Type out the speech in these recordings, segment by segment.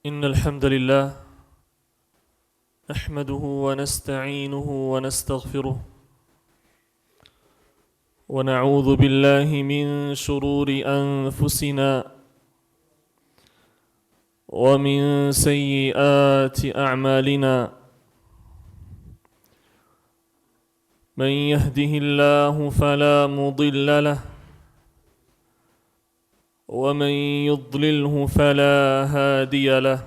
إن الحمد لله نحمده ونستعينه ونستغفره ونعوذ بالله من شرور أنفسنا ومن سيئات أعمالنا. من يهده الله فلا مضل له ومن يضلله فلا هادي له،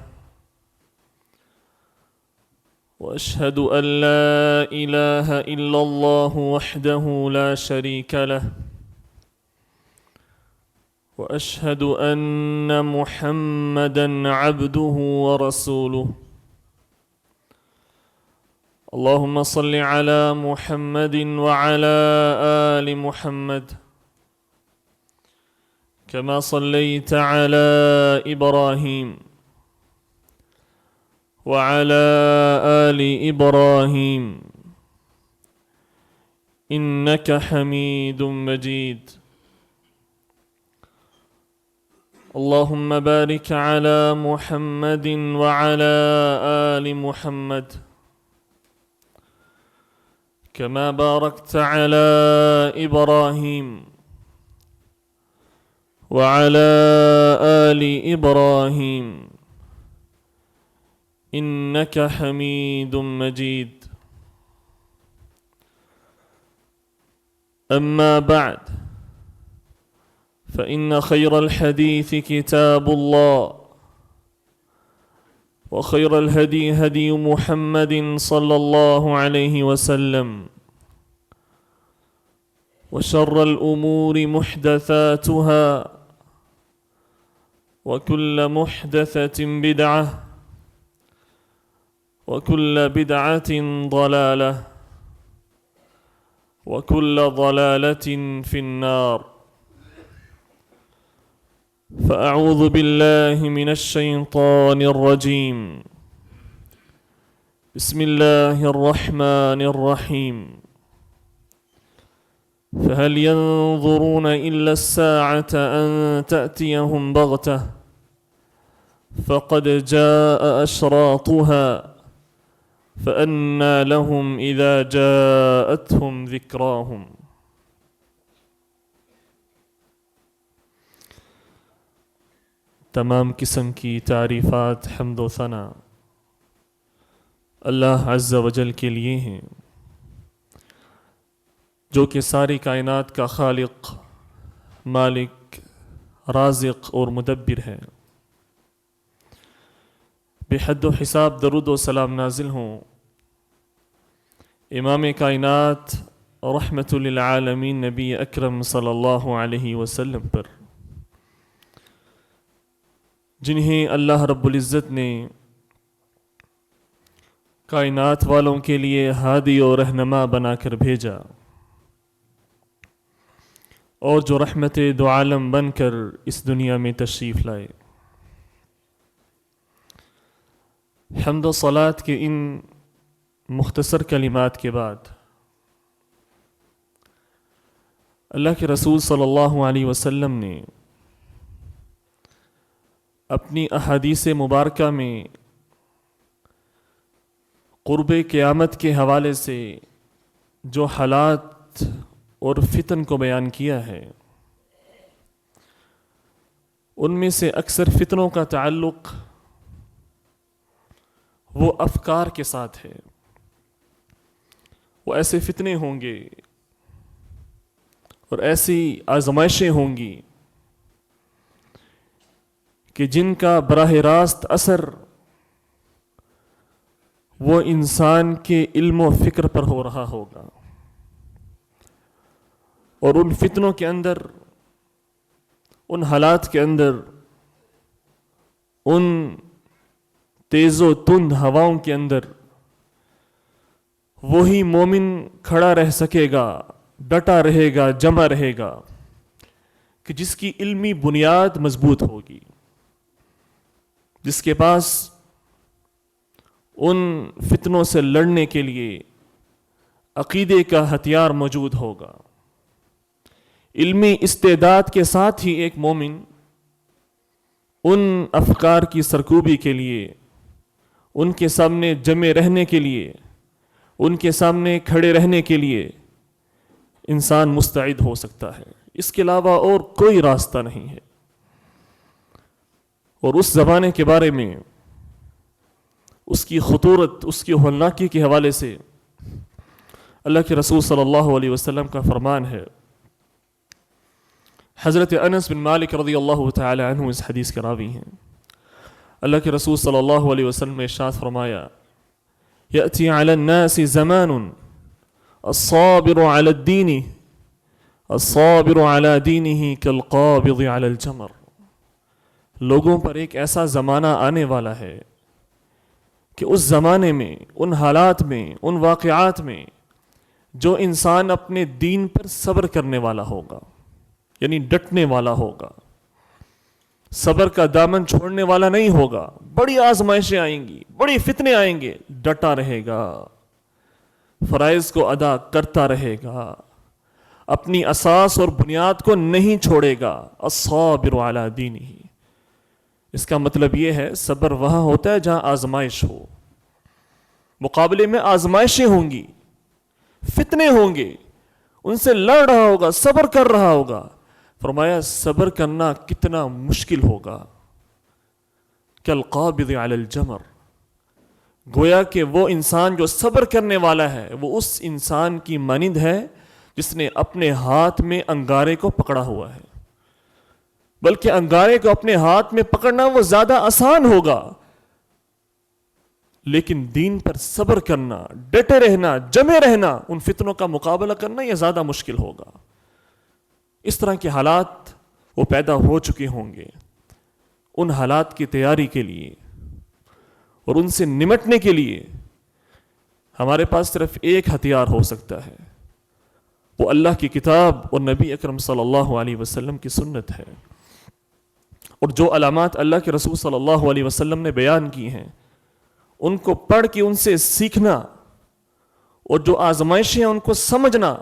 وأشهد أن لا إله إلا الله وحده لا شريك له، وأشهد أن محمدًا عبده ورسوله. اللهم صل على محمد وعلى آل محمد كما صليت على إبراهيم وعلى آل إبراهيم إنك حميد مجيد. اللهم بارك على محمد وعلى آل محمد كما باركت على إبراهيم وعلى آل إبراهيم إنك حميد مجيد. أما بعد، فإن خير الحديث كتاب الله، وخير الهدي هدي محمد صلى الله عليه وسلم، وشر الأمور محدثاتها، وكل محدثة بدعة، وكل بدعة ضلالة، وكل ضلالة في النار. فأعوذ بالله من الشيطان الرجيم. بسم الله الرحمن الرحيم. فهل ينظرون إلا الساعة أن تأتيهم بغتة فقد جاء أشراطها فأنى لهم إذا جاءتهم ذكراهم. تمام قسم کی تعریفات، حمد و ثنا اللہ عز و جل کے لیے ہیں، جو کہ ساری کائنات کا خالق، مالک، رازق اور مدبر ہے۔ بے حد و حساب درود و سلام نازل ہوں امام کائنات رحمت للعالمین نبی اکرم صلی اللہ علیہ وسلم پر، جنہیں اللہ رب العزت نے کائنات والوں کے لیے ہادی اور رہنما بنا کر بھیجا، اور جو رحمت دو عالم بن کر اس دنیا میں تشریف لائے۔ حمد و صلات کے ان مختصر کلمات کے بعد اللہ کے رسول صلی اللہ علیہ وسلم نے اپنی احادیث مبارکہ میں قرب قیامت کے حوالے سے جو حالات اور فتن کو بیان کیا ہے، ان میں سے اکثر فتنوں کا تعلق وہ افکار کے ساتھ ہے۔ وہ ایسے فتنے ہوں گے اور ایسی آزمائشیں ہوں گی کہ جن کا براہ راست اثر وہ انسان کے علم و فکر پر ہو رہا ہوگا، اور ان فتنوں کے اندر، ان حالات کے اندر، ان تیز و تند ہواؤں کے اندر وہی مومن کھڑا رہ سکے گا، ڈٹا رہے گا، جمع رہے گا کہ جس کی علمی بنیاد مضبوط ہوگی، جس کے پاس ان فتنوں سے لڑنے کے لیے عقیدے کا ہتھیار موجود ہوگا۔ علمی استعداد کے ساتھ ہی ایک مومن ان افکار کی سرکوبی کے لیے، ان کے سامنے جمے رہنے کے لیے، ان کے سامنے کھڑے رہنے کے لیے انسان مستعد ہو سکتا ہے، اس کے علاوہ اور کوئی راستہ نہیں ہے۔ اور اس زمانے کے بارے میں، اس کی خطورت، اس کی ہولناکی کے حوالے سے اللہ کے رسول صلی اللہ علیہ وسلم کا فرمان ہے۔ حضرت انس بن مالک رضی اللہ تعالی عنہ اس حدیث کے راوی ہیں۔ اللہ کے رسول صلی اللہ علیہ وسلم نے ارشاد فرمایا: یأتی علی الناس زمان الصابر علی الدین الصابر علی دینہ کالقابض علی الجمر۔ لوگوں پر ایک ایسا زمانہ آنے والا ہے کہ اس زمانے میں، ان حالات میں، ان واقعات میں جو انسان اپنے دین پر صبر کرنے والا ہوگا، یعنی ڈٹنے والا ہوگا، صبر کا دامن چھوڑنے والا نہیں ہوگا، بڑی آزمائشیں آئیں گی، بڑی فتنے آئیں گے، ڈٹا رہے گا، فرائض کو ادا کرتا رہے گا، اپنی اساس اور بنیاد کو نہیں چھوڑے گا۔ الصابر علی دینہ، اس کا مطلب یہ ہے صبر وہاں ہوتا ہے جہاں آزمائش ہو، مقابلے میں آزمائشیں ہوں گی، فتنے ہوں گے، ان سے لڑ رہا ہوگا، صبر کر رہا ہوگا۔ فرمایا صبر کرنا کتنا مشکل ہوگا۔ کالقابض علی الجمر، گویا کہ وہ انسان جو صبر کرنے والا ہے وہ اس انسان کی مانند ہے جس نے اپنے ہاتھ میں انگارے کو پکڑا ہوا ہے، بلکہ انگارے کو اپنے ہاتھ میں پکڑنا وہ زیادہ آسان ہوگا، لیکن دین پر صبر کرنا، ڈٹے رہنا، جمے رہنا، ان فتنوں کا مقابلہ کرنا یہ زیادہ مشکل ہوگا۔ اس طرح کے حالات وہ پیدا ہو چکے ہوں گے۔ ان حالات کی تیاری کے لیے اور ان سے نمٹنے کے لیے ہمارے پاس صرف ایک ہتھیار ہو سکتا ہے، وہ اللہ کی کتاب اور نبی اکرم صلی اللہ علیہ وسلم کی سنت ہے۔ اور جو علامات اللہ کے رسول صلی اللہ علیہ وسلم نے بیان کی ہیں ان کو پڑھ کے ان سے سیکھنا، اور جو آزمائشیں ہیں ان کو سمجھنا،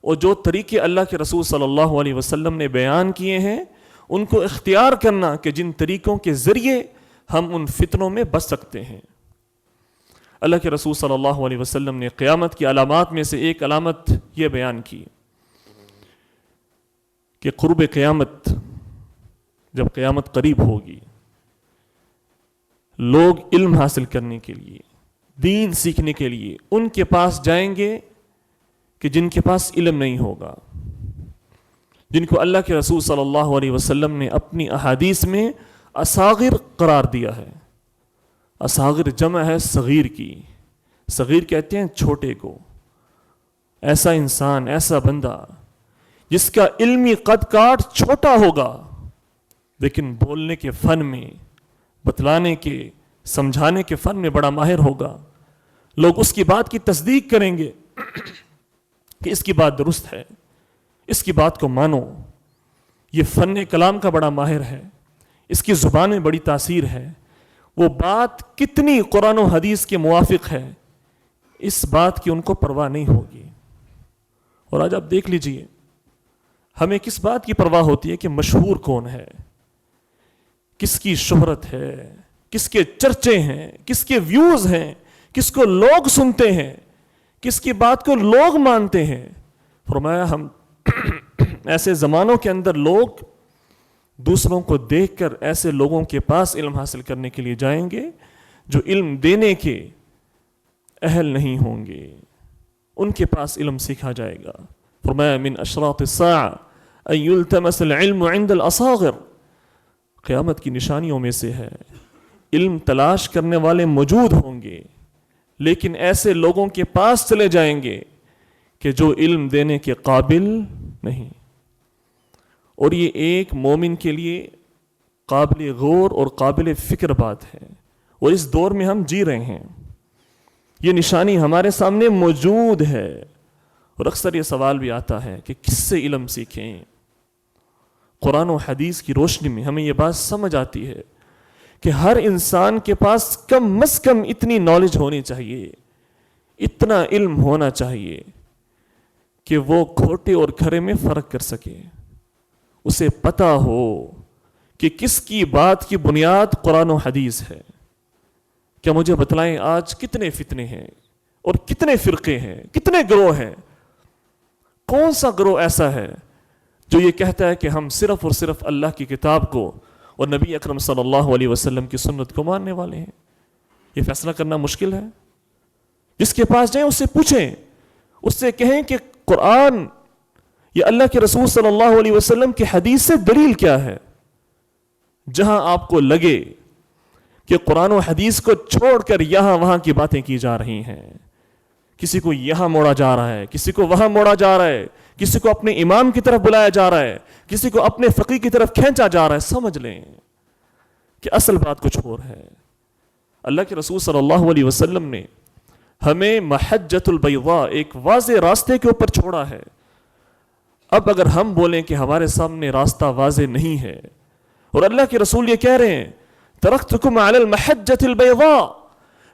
اور جو طریقے اللہ کے رسول صلی اللہ علیہ وسلم نے بیان کیے ہیں ان کو اختیار کرنا کہ جن طریقوں کے ذریعے ہم ان فتنوں میں بچ سکتے ہیں۔ اللہ کے رسول صلی اللہ علیہ وسلم نے قیامت کی علامات میں سے ایک علامت یہ بیان کی کہ قرب قیامت، جب قیامت قریب ہوگی، لوگ علم حاصل کرنے کے لیے، دین سیکھنے کے لیے ان کے پاس جائیں گے کہ جن کے پاس علم نہیں ہوگا، جن کو اللہ کے رسول صلی اللہ علیہ وسلم نے اپنی احادیث میں اصاغر قرار دیا ہے۔ اصاغر جمع ہے صغیر کی، صغیر کہتے ہیں چھوٹے کو۔ ایسا انسان، ایسا بندہ جس کا علمی قد کاٹ چھوٹا ہوگا لیکن بولنے کے فن میں، بتلانے کے، سمجھانے کے فن میں بڑا ماہر ہوگا، لوگ اس کی بات کی تصدیق کریں گے کہ اس کی بات درست ہے، اس کی بات کو مانو، یہ فن کلام کا بڑا ماہر ہے، اس کی زبان میں بڑی تاثیر ہے، وہ بات کتنی قرآن و حدیث کے موافق ہے، اس بات کی ان کو پرواہ نہیں ہوگی۔ اور آج آپ دیکھ لیجئے، ہمیں کس بات کی پرواہ ہوتی ہے کہ مشہور کون ہے، کس کی شہرت ہے، کس کے چرچے ہیں، کس کے ویوز ہیں، کس کو لوگ سنتے ہیں، کس کی بات کو لوگ مانتے ہیں۔ فرمایا ہم ایسے زمانوں کے اندر لوگ دوسروں کو دیکھ کر ایسے لوگوں کے پاس علم حاصل کرنے کے لیے جائیں گے جو علم دینے کے اہل نہیں ہوں گے، ان کے پاس علم سیکھا جائے گا۔ فرمایا من اشراط الساعہ ان یلتمس العلم عند الاصاغر، قیامت کی نشانیوں میں سے ہے علم تلاش کرنے والے موجود ہوں گے لیکن ایسے لوگوں کے پاس چلے جائیں گے کہ جو علم دینے کے قابل نہیں۔ اور یہ ایک مومن کے لیے قابل غور اور قابل فکر بات ہے، اور اس دور میں ہم جی رہے ہیں، یہ نشانی ہمارے سامنے موجود ہے۔ اور اکثر یہ سوال بھی آتا ہے کہ کس سے علم سیکھیں؟ قرآن و حدیث کی روشنی میں ہمیں یہ بات سمجھ آتی ہے کہ ہر انسان کے پاس کم از کم اتنی نالج ہونی چاہیے، اتنا علم ہونا چاہیے کہ وہ کھوٹے اور کھرے میں فرق کر سکے، اسے پتہ ہو کہ کس کی بات کی بنیاد قرآن و حدیث ہے؟ کیا مجھے بتلائیں آج کتنے فتنے ہیں اور کتنے فرقے ہیں، کتنے گروہ ہیں؟ کون سا گروہ ایسا ہے جو یہ کہتا ہے کہ ہم صرف اور صرف اللہ کی کتاب کو اور نبی اکرم صلی اللہ علیہ وسلم کی سنت کو ماننے والے ہیں؟ یہ فیصلہ کرنا مشکل ہے۔ جس کے پاس جائیں اس سے پوچھیں، اس سے کہیں کہ قرآن یا اللہ کے رسول صلی اللہ علیہ وسلم کی حدیث سے دلیل کیا ہے۔ جہاں آپ کو لگے کہ قرآن و حدیث کو چھوڑ کر یہاں وہاں کی باتیں کی جا رہی ہیں، کسی کو یہاں موڑا جا رہا ہے، کسی کو وہاں موڑا جا رہا ہے، کسی کو اپنے امام کی طرف بلایا جا رہا ہے، کسی کو اپنے فقیہ کی طرف کھینچا جا رہا ہے، سمجھ لیں کہ اصل بات کچھ اور ہے۔ اللہ کے رسول صلی اللہ علیہ وسلم نے ہمیں محجۃ البیضاء ایک واضح راستے کے اوپر چھوڑا ہے۔ اب اگر ہم بولیں کہ ہمارے سامنے راستہ واضح نہیں ہے، اور اللہ کے رسول یہ کہہ رہے ہیں ترکتکم علی المحجۃ البیضاء،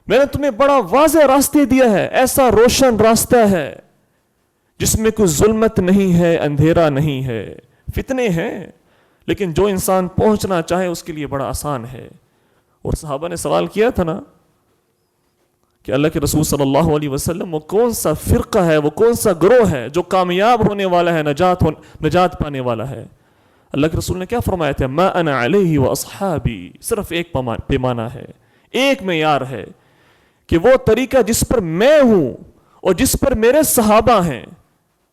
میں نے تمہیں بڑا واضح راستے دیا ہے، ایسا روشن راستہ ہے جس میں کوئی ظلمت نہیں ہے، اندھیرا نہیں ہے، فتنے ہیں لیکن جو انسان پہنچنا چاہے اس کے لیے بڑا آسان ہے۔ اور صحابہ نے سوال کیا تھا نا کہ اللہ کے رسول صلی اللہ علیہ وسلم وہ کون سا فرقہ ہے، وہ کون سا گروہ ہے جو کامیاب ہونے والا ہے، نجات پانے والا ہے؟ اللہ کے رسول نے کیا فرمایا تھا؟ ما انا علیہ و اصحابی، صرف ایک پیمانہ ہے، ایک معیار ہے کہ وہ طریقہ جس پر میں ہوں اور جس پر میرے صحابہ ہیں،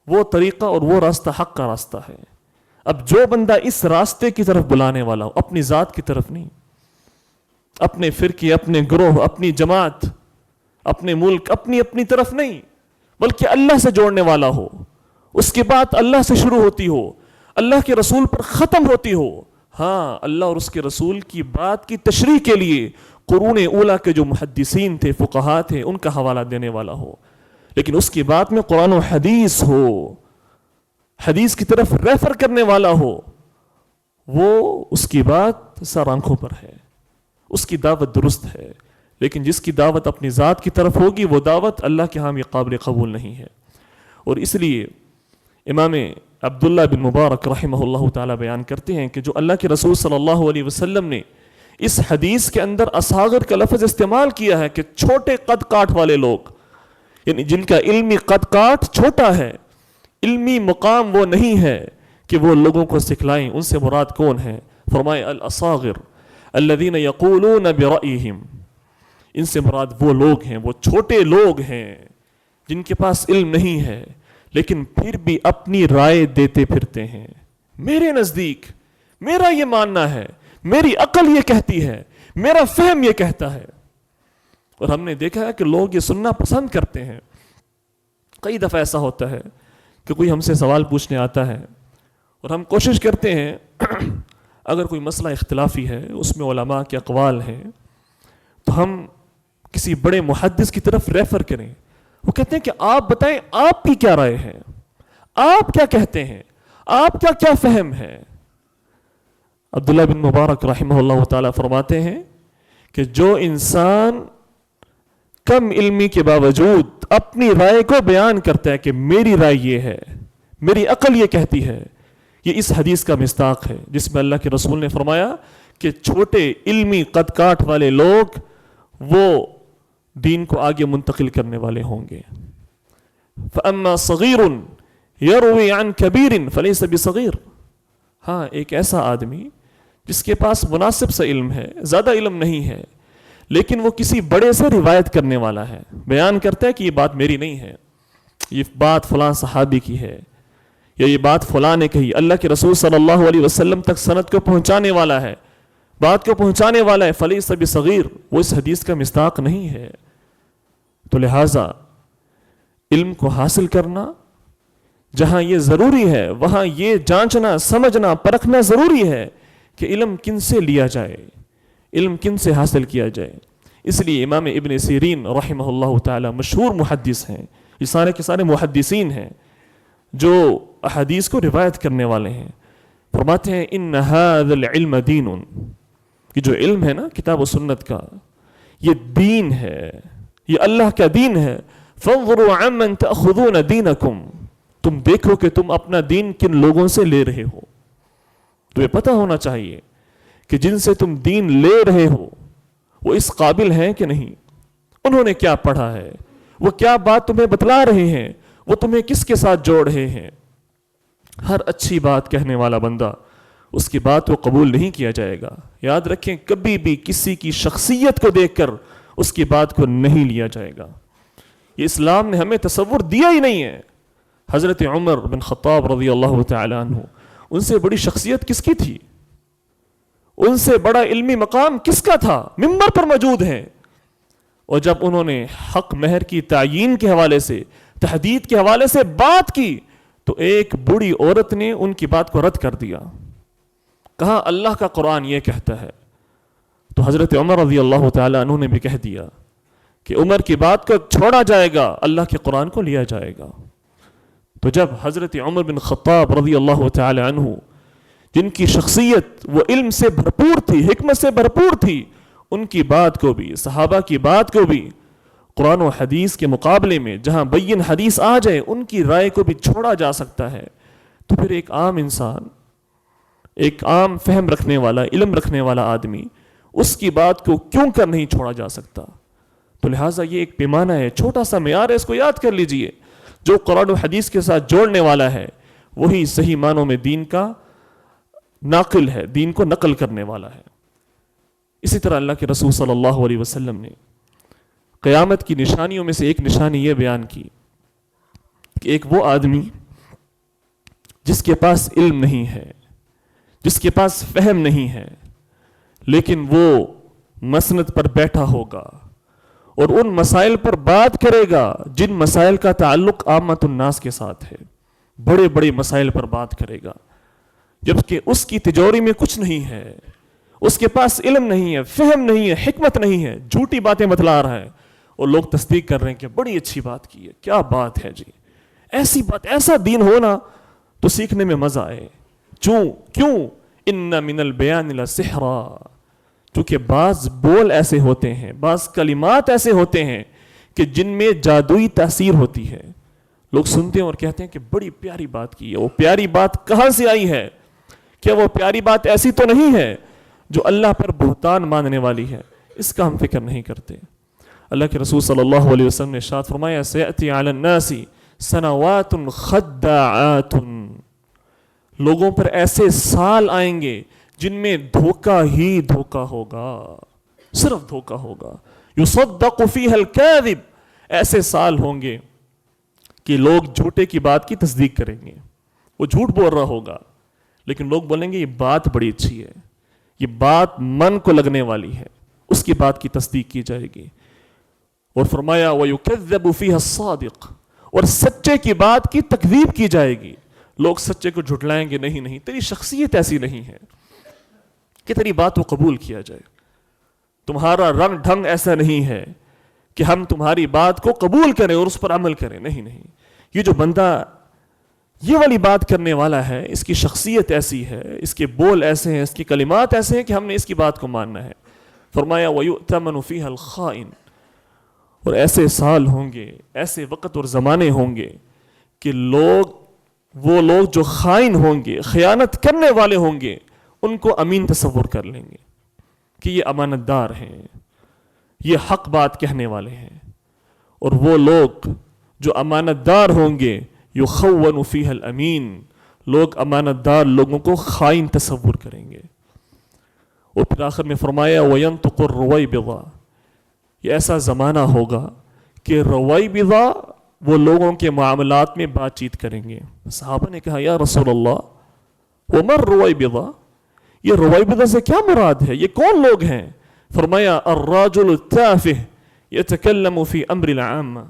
وہ طریقہ اور وہ راستہ حق کا راستہ ہے۔ اب جو بندہ اس راستے کی طرف بلانے والا ہو، اپنی ذات کی طرف نہیں، اپنے فرقے، اپنے گروہ، اپنی جماعت، اپنے ملک، اپنی طرف نہیں، بلکہ اللہ سے جوڑنے والا ہو، اس کی بات اللہ سے شروع ہوتی ہو، اللہ کے رسول پر ختم ہوتی ہو، ہاں اللہ اور اس کے رسول کی بات کی تشریح کے لیے قرون اولیٰ کے جو محدثین تھے، فقہاء تھے، ان کا حوالہ دینے والا ہو، لیکن اس کی بات میں قرآن و حدیث ہو، حدیث کی طرف ریفر کرنے والا ہو، وہ اس کی بات سر آنکھوں پر ہے، اس کی دعوت درست ہے۔ لیکن جس کی دعوت اپنی ذات کی طرف ہوگی وہ دعوت اللہ کے ہاں یہ قابل قبول نہیں ہے۔ اور اس لیے امام عبداللہ بن مبارک رحمہ اللہ تعالیٰ بیان کرتے ہیں کہ جو اللہ کے رسول صلی اللہ علیہ وسلم نے اس حدیث کے اندر اصاغر کا لفظ استعمال کیا ہے کہ چھوٹے قد کاٹ والے لوگ، یعنی جن کا علمی قد کاٹ چھوٹا ہے، علمی مقام وہ نہیں ہے کہ وہ لوگوں کو سکھلائیں، ان سے مراد کون ہے؟ فرمائے الاصاغر الذین یقولون برأیہم، ان سے مراد وہ لوگ ہیں، وہ چھوٹے لوگ ہیں جن کے پاس علم نہیں ہے لیکن پھر بھی اپنی رائے دیتے پھرتے ہیں۔ میرے نزدیک میرا یہ ماننا ہے، میری عقل یہ کہتی ہے، میرا فہم یہ کہتا ہے۔ اور ہم نے دیکھا ہے کہ لوگ یہ سننا پسند کرتے ہیں۔ کئی دفعہ ایسا ہوتا ہے کہ کوئی ہم سے سوال پوچھنے آتا ہے اور ہم کوشش کرتے ہیں اگر کوئی مسئلہ اختلافی ہے، اس میں علماء کے اقوال ہیں، تو ہم کسی بڑے محدث کی طرف ریفر کریں۔ وہ کہتے ہیں کہ آپ بتائیں آپ کی کیا رائے ہے، آپ کیا کہتے ہیں، آپ کیا فہم ہے؟ عبداللہ بن مبارک رحمہ اللہ تعالیٰ فرماتے ہیں کہ جو انسان کم علمی کے باوجود اپنی رائے کو بیان کرتا ہے کہ میری رائے یہ ہے، میری عقل یہ کہتی ہے، یہ اس حدیث کا مصداق ہے جس میں اللہ کے رسول نے فرمایا کہ چھوٹے علمی قد کاٹ والے لوگ وہ دین کو آگے منتقل کرنے والے ہوں گے۔ فَأَمَّا صَغِيرٌ يَرْوِي عَنْ كَبِيرٍ فَلَيْسَ بِصَغِيرٍ، ہاں ایک ایسا آدمی جس کے پاس مناسب سا علم ہے، زیادہ علم نہیں ہے، لیکن وہ کسی بڑے سے روایت کرنے والا ہے، بیان کرتا ہے کہ یہ بات میری نہیں ہے، یہ بات فلاں صحابی کی ہے، یا یہ بات فلاں نے کہی، اللہ کے رسول صلی اللہ علیہ وسلم تک سند کو پہنچانے والا ہے، بات کو پہنچانے والا ہے، فلیس بصغیر، وہ اس حدیث کا مصداق نہیں ہے۔ تو لہٰذا علم کو حاصل کرنا جہاں یہ ضروری ہے وہاں یہ جانچنا، سمجھنا، پرکھنا ضروری ہے کہ علم کن سے لیا جائے، علم کن سے حاصل کیا جائے۔ اس لیے امام ابن سیرین رحمہ اللہ تعالی مشہور محدث ہیں، یہ سارے کے سارے محدثین ہیں جو احادیث کو روایت کرنے والے ہیں۔ فرماتے ہیں ان ھذا العلم دین، کہ جو علم ہے نا کتاب و سنت کا، یہ دین ہے، یہ اللہ کا دین ہے۔ فانظروا عمن تأخذون دینکم، تم دیکھو کہ تم اپنا دین کن لوگوں سے لے رہے ہو۔ تمہیں پتہ ہونا چاہیے کہ جن سے تم دین لے رہے ہو وہ اس قابل ہیں کہ نہیں، انہوں نے کیا پڑھا ہے، وہ کیا بات تمہیں بتلا رہے ہیں، وہ تمہیں کس کے ساتھ جوڑ رہے ہیں۔ ہر اچھی بات کہنے والا بندہ اس کی بات کو قبول نہیں کیا جائے گا۔ یاد رکھیں، کبھی بھی کسی کی شخصیت کو دیکھ کر اس کی بات کو نہیں لیا جائے گا۔ یہ اسلام نے ہمیں تصور دیا ہی نہیں ہے۔ حضرت عمر بن خطاب رضی اللہ تعالی عنہ، ان سے بڑی شخصیت کس کی تھی؟ ان سے بڑا علمی مقام کس کا تھا؟ منبر پر موجود ہیں، اور جب انہوں نے حق مہر کی تعیین کے حوالے سے، تحدید کے حوالے سے بات کی تو ایک بوڑھی عورت نے ان کی بات کو رد کر دیا، کہا اللہ کا قرآن یہ کہتا ہے۔ تو حضرت عمر رضی اللہ تعالی عنہ نے بھی کہہ دیا کہ عمر کی بات کو چھوڑا جائے گا، اللہ کے قرآن کو لیا جائے گا۔ تو جب حضرت عمر بن خطاب رضی اللہ تعالی عنہ، جن کی شخصیت وہ علم سے بھرپور تھی، حکمت سے بھرپور تھی، ان کی بات کو بھی، صحابہ کی بات کو بھی قرآن و حدیث کے مقابلے میں جہاں بین حدیث آ جائے ان کی رائے کو بھی چھوڑا جا سکتا ہے، تو پھر ایک عام انسان، ایک عام فہم رکھنے والا، علم رکھنے والا آدمی، اس کی بات کو کیوں کر نہیں چھوڑا جا سکتا؟ تو لہٰذا یہ ایک پیمانہ ہے، چھوٹا سا معیار ہے، اس کو یاد کر لیجئے۔ جو قرآن و حدیث کے ساتھ جوڑنے والا ہے وہی صحیح معنوں میں دین کا ناقل ہے، دین کو نقل کرنے والا ہے۔ اسی طرح اللہ کے رسول صلی اللہ علیہ وسلم نے قیامت کی نشانیوں میں سے ایک نشانی یہ بیان کی کہ ایک وہ آدمی جس کے پاس علم نہیں ہے، جس کے پاس فہم نہیں ہے، لیکن وہ مسند پر بیٹھا ہوگا اور ان مسائل پر بات کرے گا جن مسائل کا تعلق عامت الناس کے ساتھ ہے، بڑے بڑے مسائل پر بات کرے گا، جبکہ اس کی تجوری میں کچھ نہیں ہے، اس کے پاس علم نہیں ہے، فہم نہیں ہے، حکمت نہیں ہے، جھوٹی باتیں بتلا رہا ہے، اور لوگ تصدیق کر رہے ہیں کہ بڑی اچھی بات کی ہے، کیا بات ہے جی، ایسی بات، ایسا دین ہونا تو سیکھنے میں مزہ آئے۔ کیوں؟ ان من البیان لسحرا، کیونکہ بعض بول ایسے ہوتے ہیں، بعض کلمات ایسے ہوتے ہیں کہ جن میں جادوئی تاثیر ہوتی ہے۔ لوگ سنتے ہیں اور کہتے ہیں کہ بڑی پیاری بات کی ہے، وہ پیاری بات کہاں سے آئی ہے؟ کیا وہ پیاری بات ایسی تو نہیں ہے جو اللہ پر بہتان ماننے والی ہے؟ اس کا ہم فکر نہیں کرتے۔ اللہ کے رسول صلی اللہ علیہ وسلم نے ارشاد فرمایا، سیأتی علی الناس سنوات خداعات، لوگوں پر ایسے سال آئیں گے جن میں دھوکہ ہی دھوکہ ہوگا، صرف دھوکہ ہوگا۔ یصدق فیہا الکاذب، ایسے سال ہوں گے کہ لوگ جھوٹے کی بات کی تصدیق کریں گے، وہ جھوٹ بول رہا ہوگا لیکن لوگ بولیں گے یہ بات بڑی اچھی ہے، یہ بات من کو لگنے والی ہے، اس کی بات کی تصدیق کی جائے گی۔ اور فرمایا وَيُكَذَّبُ فِيهَا الصَّادِقُ، اور سچے کی بات کی تکذیب کی جائے گی، لوگ سچے کو جھٹلائیں گے، نہیں تیری شخصیت ایسی نہیں ہے کہ تیری بات کو قبول کیا جائے، تمہارا رنگ ڈھنگ ایسا نہیں ہے کہ ہم تمہاری بات کو قبول کریں اور اس پر عمل کریں، نہیں۔ یہ جو بندہ یہ والی بات کرنے والا ہے، اس کی شخصیت ایسی ہے، اس کے بول ایسے ہیں، اس کی کلمات ایسے ہیں کہ ہم نے اس کی بات کو ماننا ہے۔ فرمایا وَيُؤْتَمَنُ فِيهَا الْخَائِنُ، اور ایسے سال ہوں گے، ایسے وقت اور زمانے ہوں گے کہ وہ لوگ جو خائن ہوں گے، خیانت کرنے والے ہوں گے، ان کو امین تصور کر لیں گے کہ یہ امانت دار ہیں، یہ حق بات کہنے والے ہیں، اور وہ لوگ جو امانت دار ہوں گے یخون فیہ الامین، لوگ امانت دار لوگوں کو خائن تصور کریں گے۔ اور پھر آخر میں فرمایا وینطق الرویبضہ، یہ ایسا زمانہ ہوگا کہ رویبضہ وہ لوگوں کے معاملات میں بات چیت کریں گے۔ صحابہ نے کہا یا رسول اللہ وما الرویبضہ، یہ رویبضہ سے کیا مراد ہے، یہ کون لوگ ہیں؟ فرمایا الراجل التافہ یتکلم فی امر العامہ،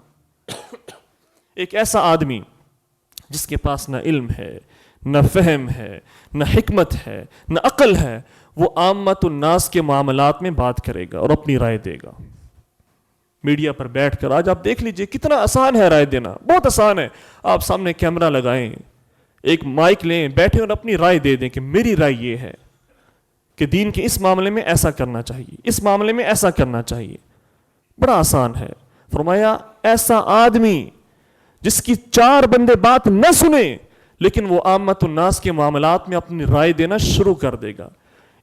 ایک ایسا آدمی جس کے پاس نہ علم ہے، نہ فہم ہے، نہ حکمت ہے، نہ عقل ہے، وہ عامت الناس کے معاملات میں بات کرے گا اور اپنی رائے دے گا۔ میڈیا پر بیٹھ کر آج آپ دیکھ لیجئے کتنا آسان ہے رائے دینا، بہت آسان ہے۔ آپ سامنے کیمرہ لگائیں، ایک مائک لیں، بیٹھیں اور اپنی رائے دے دیں کہ میری رائے یہ ہے کہ دین کے اس معاملے میں ایسا کرنا چاہیے، اس معاملے میں ایسا کرنا چاہیے، بڑا آسان ہے۔ فرمایا ایسا آدمی جس کی چار بندے بات نہ سنیں لیکن وہ عامت الناس کے معاملات میں اپنی رائے دینا شروع کر دے گا،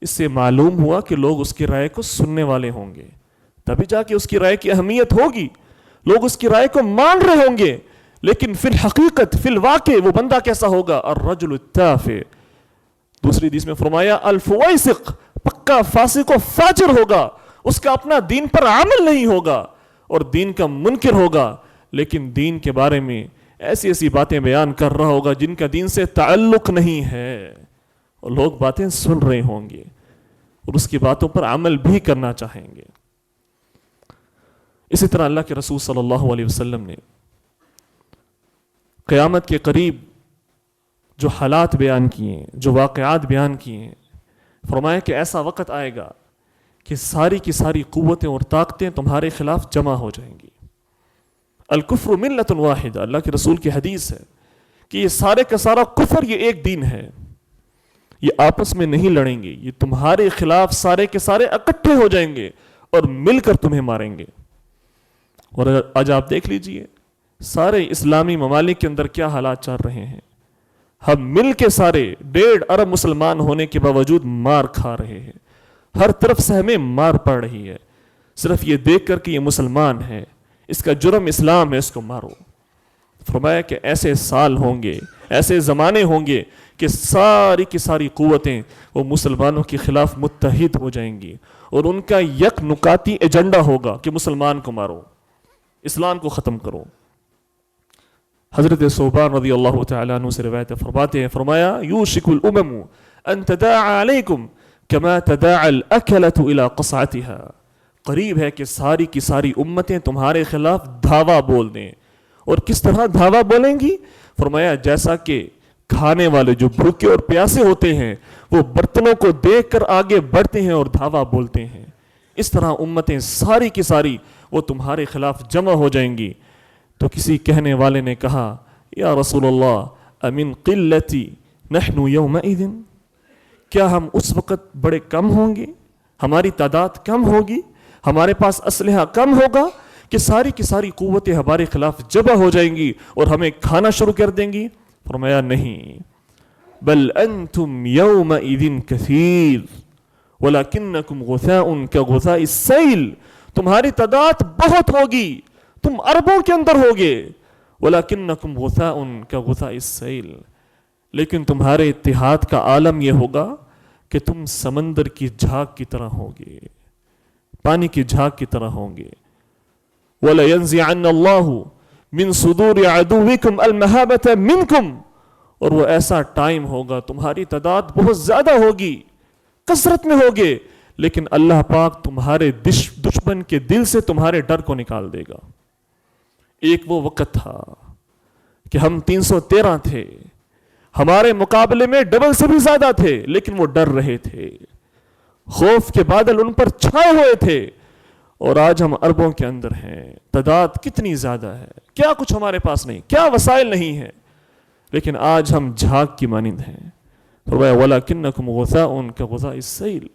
اس سے معلوم ہوا کہ لوگ اس کی رائے کو سننے والے ہوں گے، تبھی جا کے اس کی رائے کی اہمیت ہوگی، لوگ اس کی رائے کو مان رہے ہوں گے، لیکن فی الحقیقت فی الواقع وہ بندہ کیسا ہوگا؟ الرجل التافہ، دوسری حدیث میں فرمایا الفویسق، پکا فاسق و فاجر ہوگا، اس کا اپنا دین پر عمل نہیں ہوگا اور دین کا منکر ہوگا، لیکن دین کے بارے میں ایسی ایسی باتیں بیان کر رہا ہوگا جن کا دین سے تعلق نہیں ہے، اور لوگ باتیں سن رہے ہوں گے اور اس کی باتوں پر عمل بھی کرنا چاہیں گے۔ اسی طرح اللہ کے رسول صلی اللہ علیہ وسلم نے قیامت کے قریب جو حالات بیان کیے، جو واقعات بیان کیے، فرمایا کہ ایسا وقت آئے گا کہ ساری کی ساری قوتیں اور طاقتیں تمہارے خلاف جمع ہو جائیں گی۔ الکفر ملت واحدہ، اللہ کے رسول کی حدیث ہے کہ یہ سارے کا سارا کفر یہ ایک دین ہے، یہ آپس میں نہیں لڑیں گے، یہ تمہارے خلاف سارے کے سارے اکٹھے ہو جائیں گے اور مل کر تمہیں ماریں گے۔ اور آج آپ دیکھ لیجئے سارے اسلامی ممالک کے اندر کیا حالات چل رہے ہیں، ہم مل کے سارے 1.5 ارب مسلمان ہونے کے باوجود مار کھا رہے ہیں، ہر طرف سے ہمیں مار پڑ رہی ہے، صرف یہ دیکھ کر کہ یہ مسلمان ہے، اس کا جرم اسلام ہے، اس کو مارو۔ فرمایا کہ ایسے سال ہوں گے، ایسے زمانے ہوں گے کہ ساری کی ساری قوتیں وہ مسلمانوں کے خلاف متحد ہو جائیں گی اور ان کا یک نکاتی ایجنڈا ہوگا کہ مسلمان کو مارو، اسلام کو ختم کرو۔ حضرت ثوبان رضی اللہ تعالیٰ عنہ سے روایت فرماتے ہیں، فرمایا یوشک الامم ان تداعى علیکم کما تداعى الاکلۃ الى قصعتها، قریب ہے کہ ساری کی ساری امتیں تمہارے خلاف دھاوا بول دیں، اور کس طرح دھاوا بولیں گی؟ فرمایا جیسا کہ کھانے والے جو بھوکے اور پیاسے ہوتے ہیں وہ برتنوں کو دیکھ کر آگے بڑھتے ہیں اور دھاوا بولتے ہیں، اس طرح امتیں ساری کی ساری وہ تمہارے خلاف جمع ہو جائیں گی۔ تو کسی کہنے والے نے کہا یا رسول اللہ امن قلتی نحن یومئذ، کیا ہم اس وقت بڑے کم ہوں گے، ہماری تعداد کم ہوگی، ہمارے پاس اسلحہ کم ہوگا کہ ساری کی ساری قوتیں ہمارے خلاف جمع ہو جائیں گی اور ہمیں کھانا شروع کر دیں گی؟ فرمایا نہیں، بل انتم یومئذ کثیر ولکنکم غثاء کغثاء السیل، تمہاری تعداد بہت ہوگی، تم اربوں کے اندر ہوگے، وَلَكِنَّكُمْ غُثَاءٌ كَغُثَاءِ السَّيْلِ، لیکن تمہارے اتحاد کا عالم یہ ہوگا کہ تم سمندر کی جھاگ کی طرح ہوگے، پانی کی جھاگ کی طرح ہوں گے۔ وَلَيَنزِعَنَّ اللَّهُ مِن صُدُورِ عَدُوِّكُمْ الْمَهَابَةَ مِنْكُمْ، اور وہ ایسا ٹائم ہوگا تمہاری تعداد بہت زیادہ ہوگی، کثرت میں ہوگے، لیکن اللہ پاک تمہارے دشمن کے دل سے تمہارے ڈر کو نکال دے گا۔ ایک وہ وقت تھا کہ ہم 313 تھے، ہمارے مقابلے میں ڈبل سے بھی زیادہ تھے، لیکن وہ ڈر رہے تھے، خوف کے بادل ان پر چھائے ہوئے تھے، اور آج ہم اربوں کے اندر ہیں، تعداد کتنی زیادہ ہے، کیا کچھ ہمارے پاس نہیں، کیا وسائل نہیں ہے، لیکن آج ہم جھاگ کی مانند ہیں۔ فرمایا وَلَكِنَّكُمْ غُثَاءٌ كَغُثَاءِ السَّيْلِ،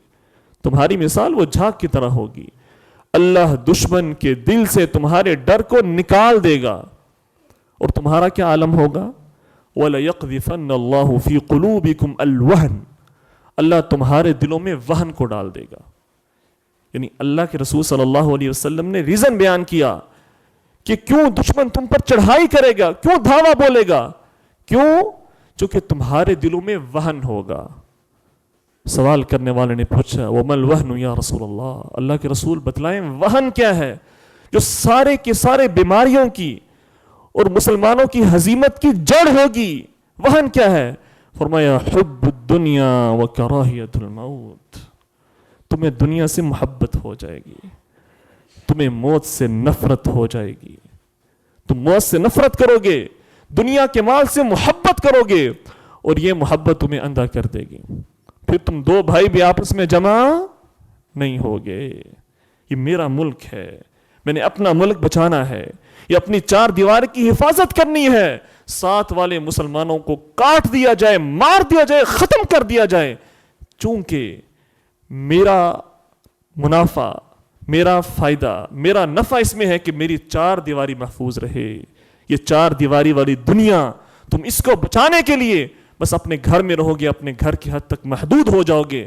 تمہاری مثال وہ جھاگ کی طرح ہوگی، اللہ دشمن کے دل سے تمہارے ڈر کو نکال دے گا، اور تمہارا کیا عالم ہوگا؟ وَلَيَقْذِفَنَّ اللَّهُ فِي قُلُوبِكُمْ الْوَهْنَ، اللہ تمہارے دلوں میں وہن کو ڈال دے گا۔ یعنی اللہ کے رسول صلی اللہ علیہ وسلم نے ریزن بیان کیا کہ کیوں دشمن تم پر چڑھائی کرے گا، کیوں دھاوا بولے گا، کیوں؟ چونکہ تمہارے دلوں میں وہن ہوگا۔ سوال کرنے والے نے پوچھا وَمَا الْوَهْنُ یا رسول اللہ، اللہ کے رسول بتلائیں وہن کیا ہے جو سارے کے سارے بیماریوں کی اور مسلمانوں کی ہزیمت کی جڑ ہوگی؟ وہن کیا ہے؟ فرمایا حب الدنیا وکراہیت الموت، تمہیں دنیا سے محبت ہو جائے گی، تمہیں موت سے نفرت ہو جائے گی، تم موت سے نفرت کرو گے، دنیا کے مال سے محبت کرو گے، اور یہ محبت تمہیں اندھا کر دے گی، پھر تم دو بھائی بھی آپس میں جمع نہیں ہوگے۔ یہ میرا ملک ہے، میں نے اپنا ملک بچانا ہے، یہ اپنی چار دیوار کی حفاظت کرنی ہے، ساتھ والے مسلمانوں کو کاٹ دیا جائے، مار دیا جائے، ختم کر دیا جائے، چونکہ میرا منافع، میرا فائدہ، میرا نفع اس میں ہے کہ میری چار دیواری محفوظ رہے۔ یہ چار دیواری والی دنیا تم اس کو بچانے کے لیے بس اپنے گھر میں رہو گے، اپنے گھر کی حد تک محدود ہو جاؤ گے۔